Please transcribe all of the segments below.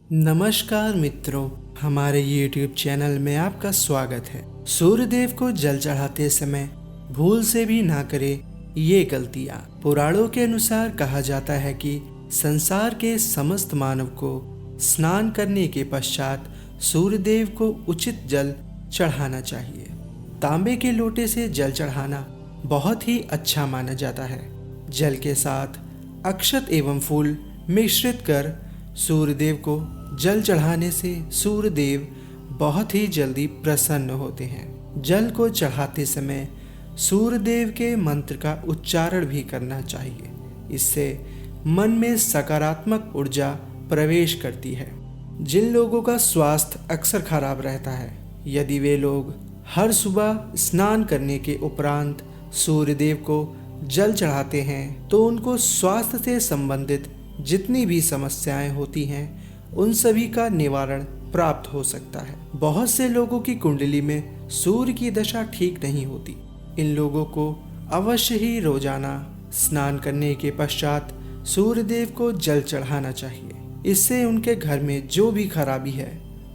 नमस्कार मित्रों, हमारे YouTube चैनल में आपका स्वागत है। सूर्यदेव को जल चढ़ाते समय भूल से भी ना करें ये गलतियाँ। पुराणों के अनुसार कहा जाता है कि संसार के समस्त मानव को स्नान करने के पश्चात सूर्यदेव को उचित जल चढ़ाना चाहिए। तांबे के लोटे से जल चढ़ाना बहुत ही अच्छा माना जाता है। जल के साथ अक्षत एवं फूल मिश्रित कर सूर्यदेव को जल चढ़ाने से सूर्यदेव बहुत ही जल्दी प्रसन्न होते हैं। जल को चढ़ाते समय सूर्यदेव के मंत्र का उच्चारण भी करना चाहिए। इससे मन में सकारात्मक ऊर्जा प्रवेश करती है। जिन लोगों का स्वास्थ्य अक्सर खराब रहता है, यदि वे लोग हर सुबह स्नान करने के उपरांत सूर्यदेव को जल चढ़ाते हैं तो उनको स्वास्थ्य से संबंधित जितनी भी समस्याएं होती हैं उन सभी का निवारण प्राप्त हो सकता है। बहुत से लोगों की कुंडली में सूर्य की दशा ठीक नहीं होती। इन लोगों को अवश्य ही रोजाना स्नान करने के पश्चात सूर्यदेव को जल चढ़ाना चाहिए। इससे उनके घर में जो भी खराबी है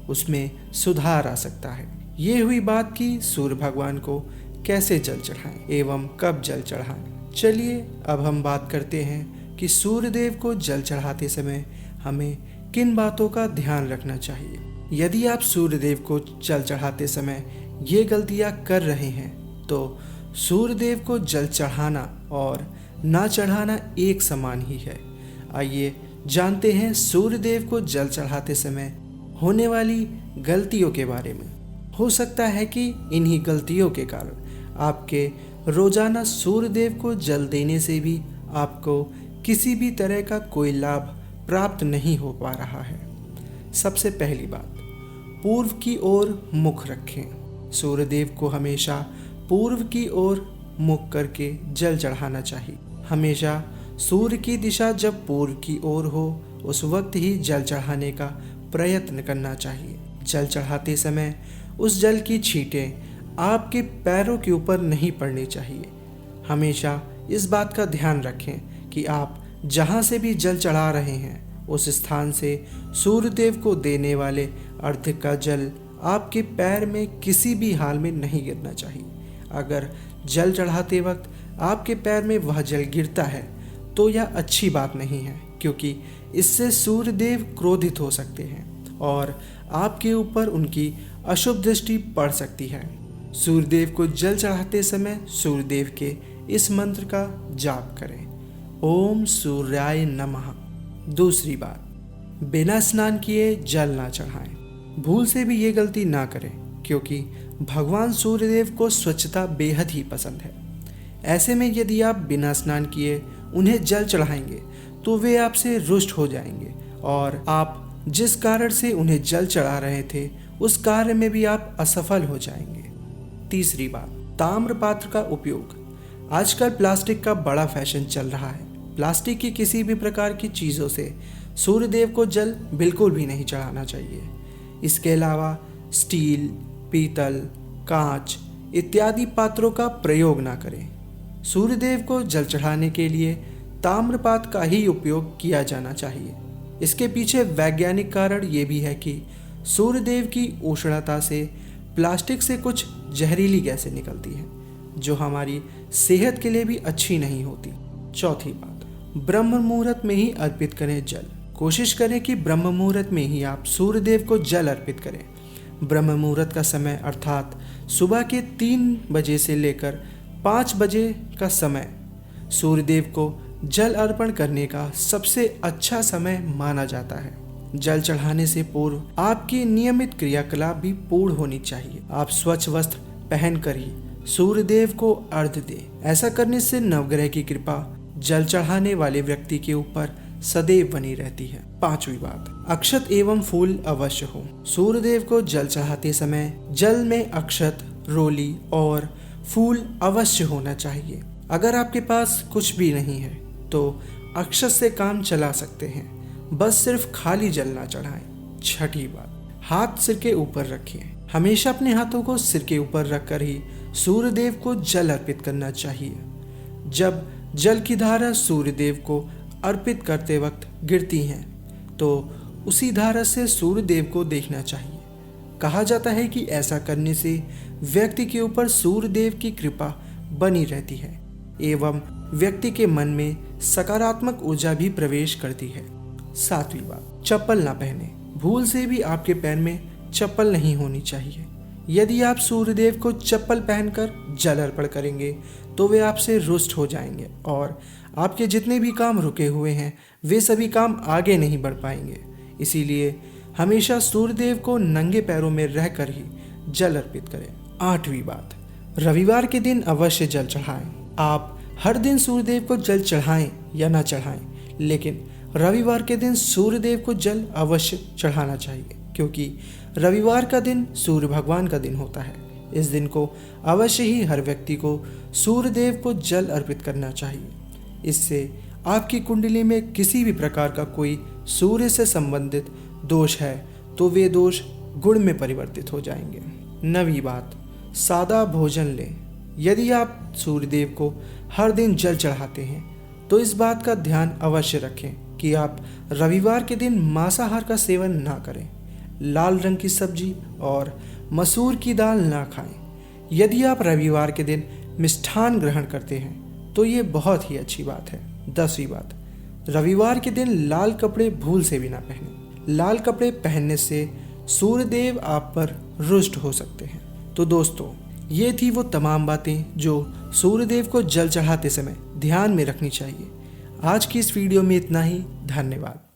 उसमें सुधार आ सकता है। ये हुई बात कि सूर्य भगवान को कैसे जल चढ़ाएं एवं कब जल चढ़ाएं। चलिए अब हम बात करते हैं कि सूर्यदेव को जल चढ़ाते समय हमें किन बातों का ध्यान रखना चाहिए। यदि आप सूर्यदेव को जल चढ़ाते समय ये गलतियां कर रहे हैं तो सूर्यदेव को जल चढ़ाना और ना चढ़ाना एक समान ही है। आइए जानते हैं सूर्यदेव को जल चढ़ाते समय होने वाली गलतियों के बारे में। हो सकता है कि इन्हीं गलतियों के कारण आपके रोजाना सूर्यदेव को जल देने से भी आपको किसी भी तरह का कोई लाभ प्राप्त नहीं हो पा रहा है। सबसे पहली बात, पूर्व की ओर मुख रखें। सूर्यदेव को हमेशा पूर्व की ओर मुख करके जल चढ़ाना चाहिए। हमेशा सूर्य की दिशा जब पूर्व की ओर हो उस वक्त ही जल चढ़ाने का प्रयत्न करना चाहिए। जल चढ़ाते समय उस जल की छींटें आपके पैरों के ऊपर नहीं पड़नी चाहिए। हमेशा इस बात का ध्यान रखें कि आप जहाँ से भी जल चढ़ा रहे हैं उस स्थान से सूर्यदेव को देने वाले अर्घ्य का जल आपके पैर में किसी भी हाल में नहीं गिरना चाहिए। अगर जल चढ़ाते वक्त आपके पैर में वह जल गिरता है तो यह अच्छी बात नहीं है, क्योंकि इससे सूर्यदेव क्रोधित हो सकते हैं और आपके ऊपर उनकी अशुभ दृष्टि पड़ सकती है। सूर्यदेव को जल चढ़ाते समय सूर्यदेव के इस मंत्र का जाप करें, ओम सूर्याय नमः। दूसरी बात, बिना स्नान किए जल ना चढ़ाएं। भूल से भी ये गलती ना करें, क्योंकि भगवान सूर्यदेव को स्वच्छता बेहद ही पसंद है। ऐसे में यदि आप बिना स्नान किए उन्हें जल चढ़ाएंगे तो वे आपसे रुष्ट हो जाएंगे और आप जिस कारण से उन्हें जल चढ़ा रहे थे उस कार्य में भी आप असफल हो जाएंगे। तीसरी बात, ताम्र पात्र का उपयोग। आजकल प्लास्टिक का बड़ा फैशन चल रहा है। प्लास्टिक की किसी भी प्रकार की चीज़ों से सूर्यदेव को जल बिल्कुल भी नहीं चढ़ाना चाहिए। इसके अलावा स्टील, पीतल, कांच इत्यादि पात्रों का प्रयोग ना करें। सूर्यदेव को जल चढ़ाने के लिए ताम्रपात्र का ही उपयोग किया जाना चाहिए। इसके पीछे वैज्ञानिक कारण ये भी है कि सूर्यदेव की उष्णता से प्लास्टिक से कुछ जहरीली गैसें निकलती हैं जो हमारी सेहत के लिए भी अच्छी नहीं होती। चौथी बात, ब्रह्म मुहूर्त में ही अर्पित करें जल। कोशिश करें कि ब्रह्म मुहूर्त में ही आप सूर्यदेव को जल अर्पित करें। ब्रह्म मुहूर्त का समय अर्थात सुबह के 3 बजे से लेकर 5 बजे का समय सूर्यदेव को जल अर्पण करने का सबसे अच्छा समय माना जाता है। जल चढ़ाने से पूर्व आपकी नियमित क्रियाकलाप भी पूर्ण होनी चाहिए। आप स्वच्छ वस्त्र पहनकर ही सूर्यदेव को अर्घ्य दें। ऐसा करने से नवग्रह की कृपा जल चढ़ाने वाले व्यक्ति के ऊपर सदैव बनी रहती है। पांचवी बात, अक्षत एवं फूल अवश्य हो। सूर्यदेव को जल चढ़ाते समय जल में अक्षत, रोली और फूल अवश्य होना चाहिए। अगर आपके पास कुछ भी नहीं है तो अक्षत से काम चला सकते हैं, बस सिर्फ खाली जल ना चढ़ाएं। छठी बात, हाथ सिर के ऊपर रखें। हमेशा अपने हाथों को सिर के ऊपर रखकर ही सूर्यदेव को जल अर्पित करना चाहिए। जब जल की धारा सूर्यदेव को अर्पित करते वक्त गिरती हैं तो उसी धारा से सूर्य देव को देखना चाहिए। कहा जाता है कि ऐसा करने से व्यक्ति के ऊपर सूर्य देव की कृपा बनी रहती है एवं व्यक्ति के मन में सकारात्मक ऊर्जा भी प्रवेश करती है। 7वीं बात, चप्पल ना पहने। भूल से भी आपके पैर में चप्पल नहीं होनी चाहिए। यदि आप सूर्यदेव को चप्पल पहनकर जल अर्पण करेंगे तो वे आपसे रुष्ट हो जाएंगे और आपके जितने भी काम रुके हुए हैं वे सभी काम आगे नहीं बढ़ पाएंगे। इसीलिए हमेशा सूर्यदेव को नंगे पैरों में रहकर ही जल अर्पित करें। 8वीं बात, रविवार के दिन अवश्य जल चढ़ाएं। आप हर दिन सूर्यदेव को जल चढ़ाएं या ना चढ़ाएं, लेकिन रविवार के दिन सूर्यदेव को जल अवश्य चढ़ाना चाहिए, क्योंकि रविवार का दिन सूर्य भगवान का दिन होता है। इस दिन को अवश्य ही हर व्यक्ति को सूर्यदेव को जल अर्पित करना चाहिए। इससे आपकी कुंडली में किसी भी प्रकार का कोई सूर्य से संबंधित दोष है तो वे दोष गुण में परिवर्तित हो जाएंगे। 9वीं बात, सादा भोजन लें। यदि आप सूर्यदेव को हर दिन जल चढ़ाते हैं तो इस बात का ध्यान अवश्य रखें कि आप रविवार के दिन मांसाहार का सेवन ना करें, लाल रंग की सब्जी और मसूर की दाल ना खाएं। यदि आप रविवार के दिन मिष्ठान ग्रहण करते हैं तो ये बहुत ही अच्छी बात है। 10वीं बात, रविवार के दिन लाल कपड़े भूल से भी ना पहनें। लाल कपड़े पहनने से सूर्यदेव आप पर रुष्ट हो सकते हैं। तो दोस्तों, ये थी वो तमाम बातें जो सूर्यदेव को जल चढ़ाते समय ध्यान में रखनी चाहिए। आज की इस वीडियो में इतना ही। धन्यवाद।